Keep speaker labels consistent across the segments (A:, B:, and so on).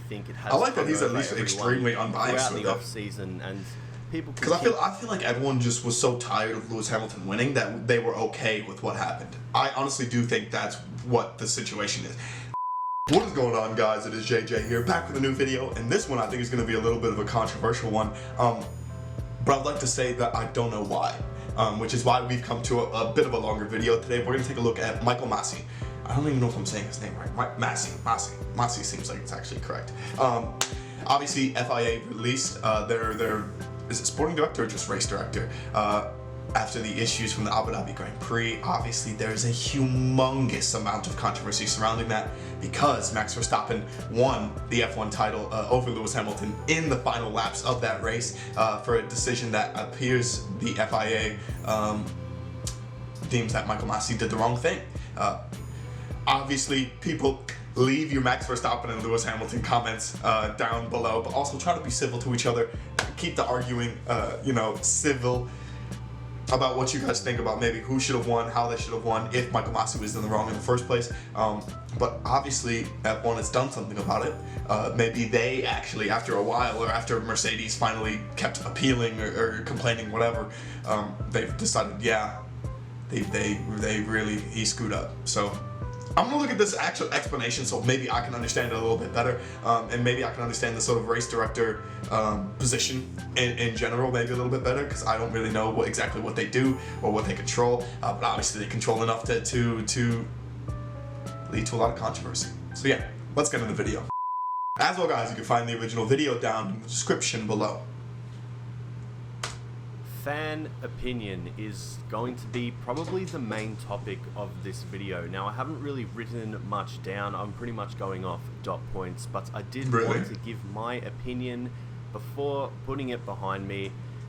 A: think it has.
B: I like that
A: hung
B: he's at
A: over
B: least
A: everyone
B: extremely unbiased
A: throughout
B: with
A: the
B: it.
A: off season, and people.
B: Because I feel like everyone just was so tired of Lewis Hamilton winning that they were okay with what happened. I honestly do think that's what the situation is. What is going on, guys? It is JJ here, back with a new video, and this one I think is going to be a little bit of a controversial one. But I'd like to say that I don't know why, which is why we've come to a bit of a longer video today. We're going to take a look at Michael Masi. I don't even know if I'm saying his name right. Masi seems like it's actually correct. Obviously, FIA released their is it sporting director or just race director? After the issues from the Abu Dhabi Grand Prix, obviously there's a humongous amount of controversy surrounding that because Max Verstappen won the F1 title over Lewis Hamilton in the final laps of that race for a decision that appears the FIA deems that Michael Masi did the wrong thing. Obviously, people leave your Max Verstappen and Lewis Hamilton comments down below, but also try to be civil to each other. Keep the arguing, civil about what you guys think about maybe who should have won, how they should have won, if Michael Masi was in the wrong in the first place. But obviously, F1 has done something about it. Maybe they actually, after a while, or after Mercedes finally kept appealing or complaining, whatever, they've decided, yeah, he screwed up. So I'm gonna look at this actual explanation so maybe I can understand it a little bit better, and maybe I can understand the sort of race director position in general maybe a little bit better, because I don't really know exactly what they do or what they control, but obviously they control enough to lead to a lot of controversy. So yeah, let's get into the video. As well, guys, you can find the original video down in the description below.
A: Fan opinion is going to be probably the main topic of this video. Now, I haven't really written much down. I'm pretty much going off dot points, but I did want to give my opinion before putting it behind me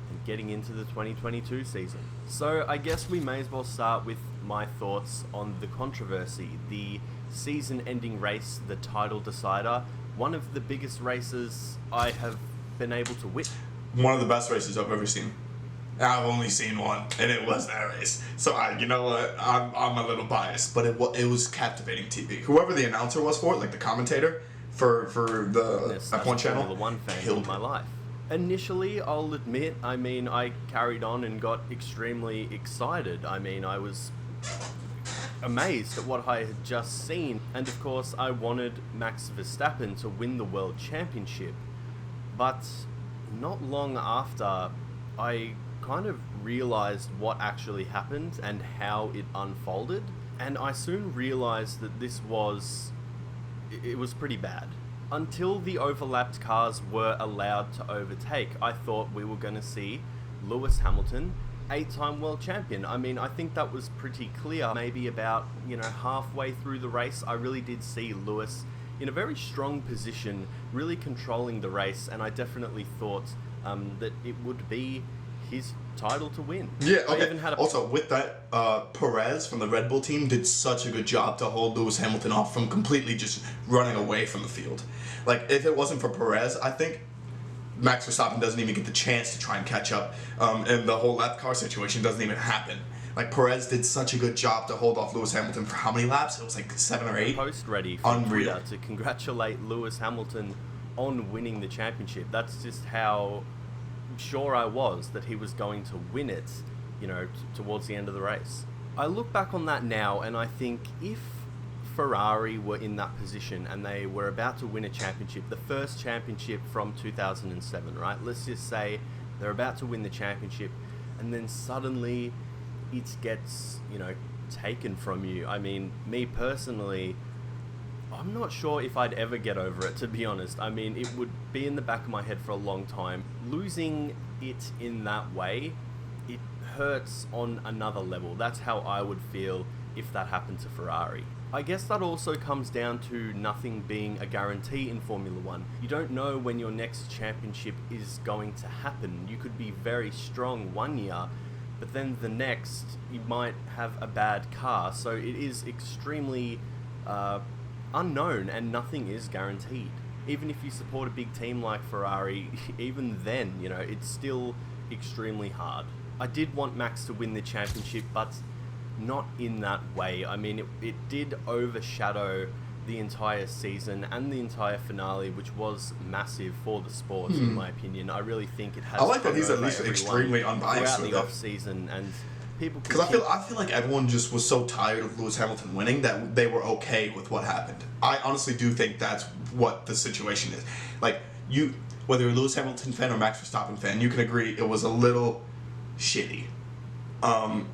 A: and getting into the 2022 season. So I guess we may as well start with my thoughts on the controversy, the season-ending race, the title decider, one of the biggest races I have been able to witness.
B: One of the best races I've ever seen. I've only seen one, and it was that race. So you know what? I'm a little biased, but it was captivating TV. Whoever the announcer was for it, like the commentator for the F1 channel,
A: Formula One fan in my life. Initially, I'll admit, I carried on and got extremely excited. I was amazed at what I had just seen, and of course, I wanted Max Verstappen to win the World Championship. But not long after, I kind of realized what actually happened and how it unfolded, and I soon realized that it was pretty bad. Until the overlapped cars were allowed to overtake, I thought we were going to see Lewis Hamilton, 8-time world champion. I think that was pretty clear. Maybe about, halfway through the race, I really did see Lewis in a very strong position, really controlling the race, and I definitely thought that it would be his title to win.
B: Yeah, okay. Also, with that, Perez from the Red Bull team did such a good job to hold Lewis Hamilton off from completely just running away from the field. Like, if it wasn't for Perez, I think Max Verstappen doesn't even get the chance to try and catch up, and the whole lap car situation doesn't even happen. Like, Perez did such a good job to hold off Lewis Hamilton for how many laps? It was like 7 or 8.
A: Post ready for Twitter to congratulate Lewis Hamilton on winning the championship. That's just how sure I was that he was going to win it, towards the end of the race. I look back on that now and I think if Ferrari were in that position and they were about to win a championship, the first championship from 2007, right? Let's just say they're about to win the championship and then suddenly it gets, taken from you. Me personally, I'm not sure if I'd ever get over it, to be honest. It would be in the back of my head for a long time. Losing it in that way, it hurts on another level. That's how I would feel if that happened to Ferrari. I guess that also comes down to nothing being a guarantee in Formula One. You don't know when your next championship is going to happen. You could be very strong one year, but then the next, you might have a bad car. So it is extremely unknown, and nothing is guaranteed. Even if you support a big team like Ferrari, even then, it's still extremely hard. I did want Max to win the championship, but not in that way. It did overshadow the entire season and the entire finale, which was massive for the sport, in my opinion. I really think it has.
B: I like that he's at least extremely unbiased
A: throughout
B: with
A: the
B: it.
A: off season, and people.
B: Because I feel like everyone just was so tired of Lewis Hamilton winning that they were okay with what happened. I honestly do think that's what the situation is. Like whether you're a Lewis Hamilton fan or Max Verstappen fan, you can agree it was a little shitty.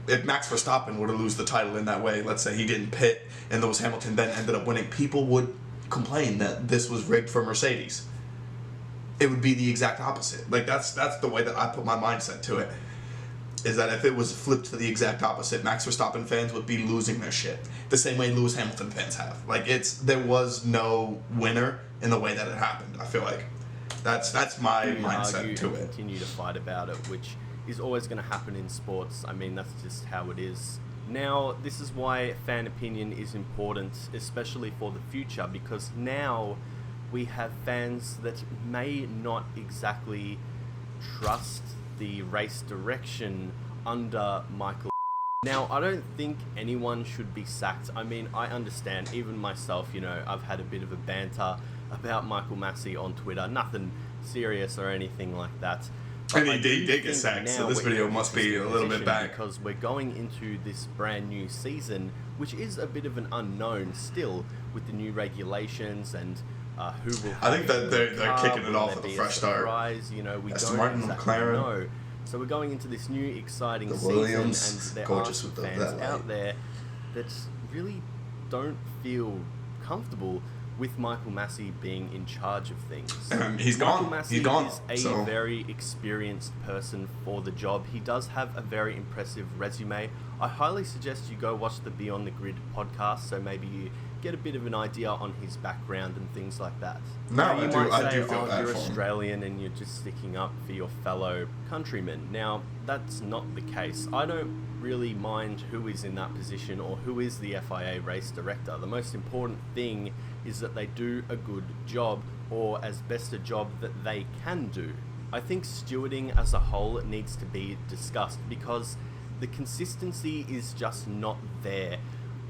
B: If Max Verstappen were to lose the title in that way, let's say he didn't pit and Lewis Hamilton then ended up winning, people would complain that this was rigged for Mercedes. It would be the exact opposite. Like that's the way that I put my mindset to it. Is that if it was flipped to the exact opposite, Max Verstappen fans would be losing their shit. The same way Lewis Hamilton fans have. Like there was no winner in the way that it happened. I feel like that's my mindset to it.
A: Continue to fight about it, which is always going to happen in sports. I mean, that's just how it is. Now, this is why fan opinion is important, especially for the future, because now we have fans that may not exactly trust the race direction under Michael. Now, I don't think anyone should be sacked. I mean, I understand, even myself, I've had a bit of a banter about Michael Masi on Twitter. Nothing serious or anything like that.
B: And he did get sacked, so this video must be a little bit back.
A: Because we're going into this brand new season, which is a bit of an unknown still, with the new regulations and who will.
B: I think that they're kicking it off with a fresh start.
A: We don't
B: Martin,
A: exactly
B: McLaren.
A: know. So we're going into this new exciting
B: The
A: season,
B: Williams,
A: and there are
B: gorgeous
A: some
B: with
A: fans
B: that
A: out
B: light.
A: there that really don't feel comfortable with Michael Masi being in charge of things.
B: He's
A: Michael
B: gone.
A: Masi
B: He's gone.
A: is a very experienced person for the job. He does have a very impressive resume. I highly suggest you go watch the Beyond the Grid podcast, so maybe you get a bit of an idea on his background and things like that.
B: No,
A: Now, you might
B: I
A: say,
B: do feel bad
A: you're
B: for him.
A: Australian and you're just sticking up for your fellow countrymen. Now, that's not the case. I don't really mind who is in that position or who is the FIA race director. The most important thing is that they do a good job, or as best a job that they can do. I think stewarding as a whole needs to be discussed because the consistency is just not there.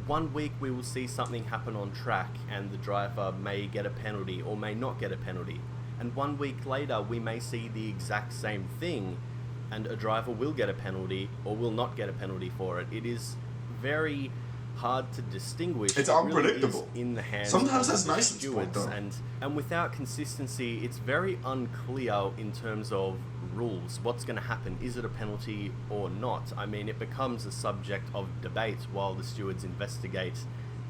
A: One week we will see something happen on track and the driver may get a penalty or may not get a penalty. And 1 week later we may see the exact same thing and a driver will get a penalty or will not get a penalty for it. It is very hard to distinguish.
B: It's
A: It really
B: unpredictable.
A: is in the hands
B: Sometimes
A: of
B: that's
A: the
B: nice in sport,
A: stewards,
B: though.
A: and without consistency, it's very unclear in terms of rules. What's going to happen? Is it a penalty or not? I mean, it becomes a subject of debate while the stewards investigate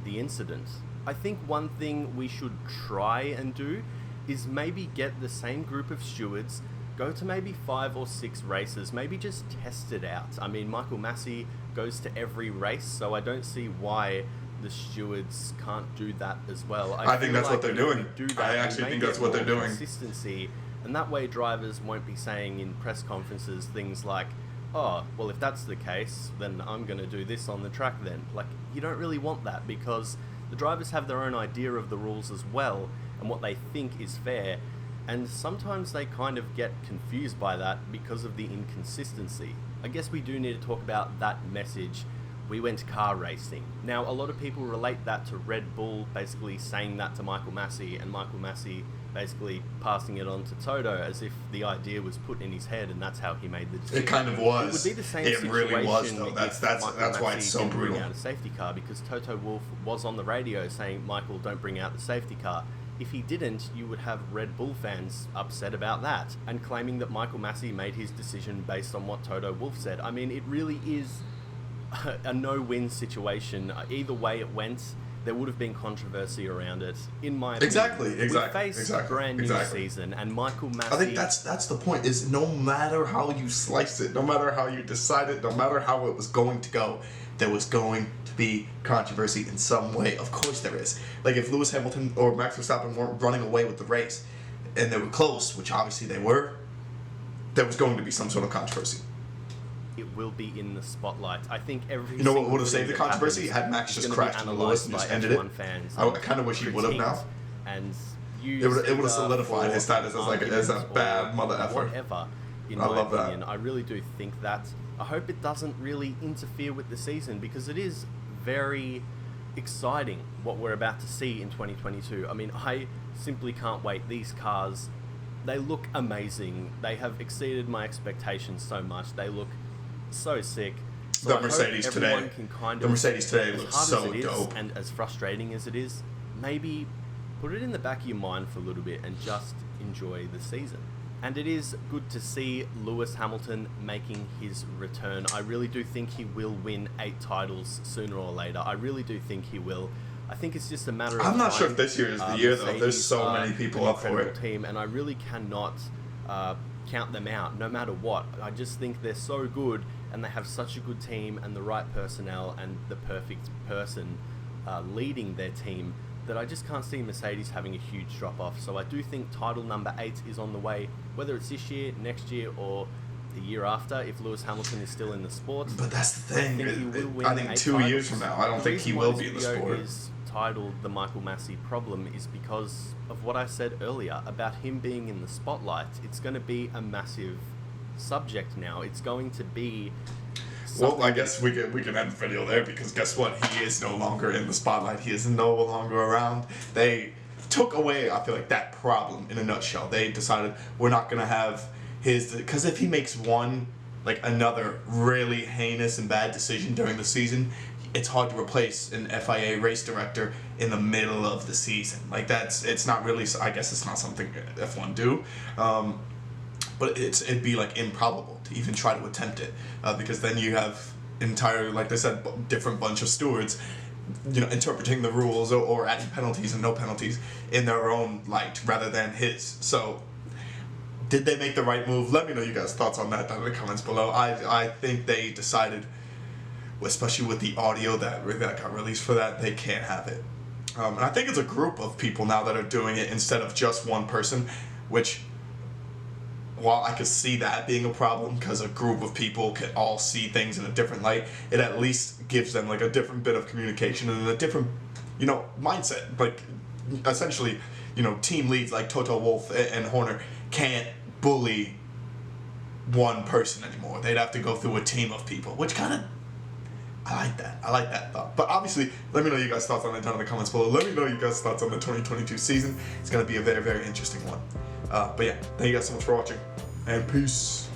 A: the incident. I think one thing we should try and do is maybe get the same group of stewards, go to maybe 5 or 6 races, maybe just test it out. I mean, Michael Masi goes to every race, so I don't see why the stewards can't do that as well.
B: I think
A: feel
B: that's what they're
A: if we
B: doing.
A: do that,
B: I
A: we
B: actually
A: may
B: think
A: get
B: that's what they're
A: more
B: doing.
A: Consistency, and that way drivers won't be saying in press conferences things like, oh, well, if that's the case, then I'm going to do this on the track then. Like, you don't really want that because the drivers have their own idea of the rules as well and what they think is fair. And sometimes they kind of get confused by that because of the inconsistency. I guess we do need to talk about that message. We went car racing. Now, a lot of people relate that to Red Bull basically saying that to Michael Masi, and Michael Masi basically passing it on to Toto as if the idea was put in his head and that's how he made the decision.
B: It kind of was.
A: It would be the same
B: It
A: situation
B: really was, though.
A: if
B: That's
A: Michael
B: why
A: Masi
B: it's so
A: didn't bring
B: brutal.
A: out a safety car, because Toto Wolff was on the radio saying, Michael, don't bring out the safety car. If he didn't, you would have Red Bull fans upset about that and claiming that Michael Masi made his decision based on what Toto Wolff said. I mean, it really is a no-win situation. Either way it went, there would have been controversy around it, in my opinion.
B: Exactly.
A: We face a brand new season, and Michael Masi...
B: I think that's the point, is no matter how you slice it, no matter how you decide it, no matter how it was going to go, there was going to be controversy in some way. Of course there is. Like, if Lewis Hamilton or Max Verstappen weren't running away with the race, and they were close, which obviously they were, there was going to be some sort of controversy.
A: It will be in the spotlight. I think every...
B: You know what
A: single
B: would have
A: thing
B: saved the
A: that
B: controversy?
A: happens
B: Had Max
A: is
B: just
A: gonna be
B: crashed into Lewis and
A: analysed
B: just
A: by
B: ended it.
A: F1 fans
B: I
A: and
B: kind of wish he would have now.
A: critiqued and
B: It would have solidified his status as a bad mother effer.
A: Whatever, in
B: I
A: my
B: love that.
A: opinion. I really do think that. I hope it doesn't really interfere with the season because it is very exciting what we're about to see in 2022. I mean, I simply can't wait. These cars, they look amazing. They have exceeded my expectations so much. They look so sick. So
B: The Mercedes today. The Mercedes today looks so dope.
A: And as frustrating as it is, maybe put it in the back of your mind for a little bit and just enjoy the season. And it is good to see Lewis Hamilton making his return. I really do think he will win 8 titles sooner or later. I really do think he will. I think it's just a matter of
B: I'm not
A: time.
B: sure if this year is the year, though. There's so many people up for it.
A: Team, and I really cannot count them out, no matter what. I just think they're so good, and they have such a good team, and the right personnel, and the perfect person leading their team, that I just can't see Mercedes having a huge drop-off. So I do think title number 8 is on the way, whether it's this year, next year, or the year after, if Lewis Hamilton is still in the sport.
B: But that's the thing.
A: I
B: think 2 years from now, I don't think he will be in the sport.
A: Is titled The Michael Masi Problem is because of what I said earlier about him being in the spotlight. It's going to be a massive subject now. It's going to be...
B: Well, I guess we can end the video there, because guess what? He is no longer in the spotlight. He is no longer around. They took away, I feel like, that problem in a nutshell. They decided we're not going to have his... Because if he makes another really heinous and bad decision during the season, it's hard to replace an FIA race director in the middle of the season. It's not really... I guess it's not something F1 do. But it'd be improbable to even try to attempt it, because then you have entire, like they said, different bunch of stewards, interpreting the rules or adding penalties and no penalties in their own light rather than his. So, did they make the right move? Let me know you guys' thoughts on that down in the comments below. I think they decided, especially with the audio that got released for that, they can't have it. And I think it's a group of people now that are doing it instead of just one person, which... While I could see that being a problem, because a group of people can all see things in a different light, it at least gives them a different bit of communication and a different, mindset. Essentially, team leads like Toto Wolff and Horner can't bully one person anymore. They'd have to go through a team of people, which kind of... I like that thought. But obviously, let me know you guys' thoughts on it down in the comments below. Let me know you guys' thoughts on the 2022 season. It's going to be a very, very interesting one. But yeah, thank you guys so much for watching, and peace.